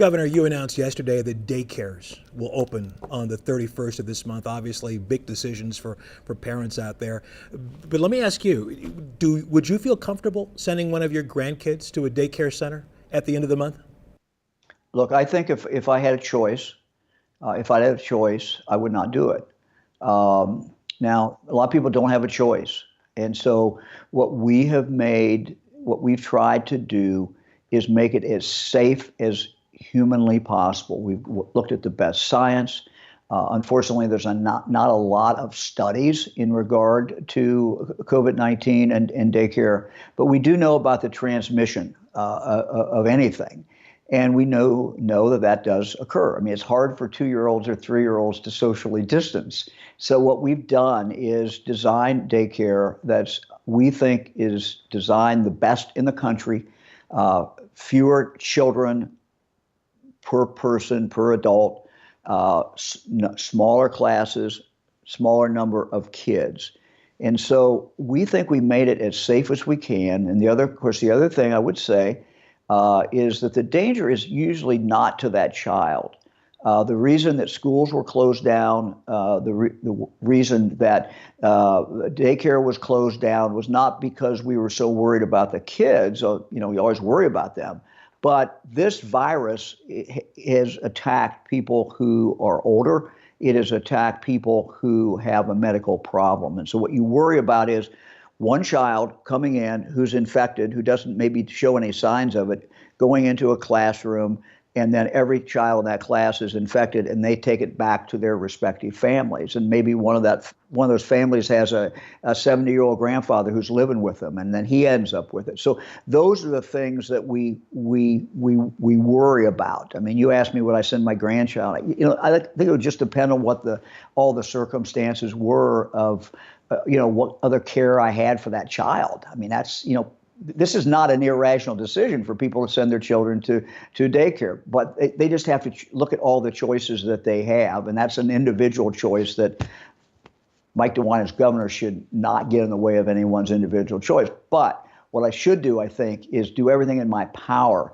Governor, you announced yesterday that daycares will open on the 31st of this month. Obviously, big decisions for parents out there. But let me ask you, would you feel comfortable sending one of your grandkids to a daycare center at the end of the month? Look, I think if I had a choice, I would not do it. Now, a lot of people don't have a choice. And so what we've tried to do is make it as safe as humanly possible. We've looked at the best science. Unfortunately, there's not a lot of studies in regard to COVID-19 and daycare, but we do know about the transmission of anything. And we know that does occur. I mean, it's hard for 2-year-olds or 3-year-olds to socially distance. So what we've done is design daycare that's we think is designed the best in the country, fewer children per person, per adult, smaller classes, smaller number of kids. And so we think we made it as safe as we can. And the other thing I would say is that the danger is usually not to that child. The reason that schools were closed down, the reason that daycare was closed down was not because we were so worried about the kids. We always worry about them. But this virus has attacked people who are older. It has attacked people who have a medical problem. And so what you worry about is one child coming in who's infected, who doesn't maybe show any signs of it, going into a classroom, and then every child in that class is infected, and they take it back to their respective families. And maybe one of those families has a 70-year-old grandfather who's living with them, and then he ends up with it. So those are the things that we worry about. I mean, you asked me would I send my grandchild. I think it would just depend on what all the circumstances were of what other care I had for that child. I mean, that's this is not an irrational decision for people to send their children to daycare, but they just have to look at all the choices that they have, and that's an individual choice that Mike DeWine as governor should not get in the way of anyone's individual choice. But what I should do, I think, is do everything in my power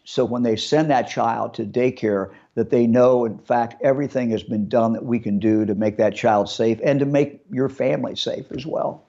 so when they send that child to daycare that they know, in fact, everything has been done that we can do to make that child safe and to make your family safe as well.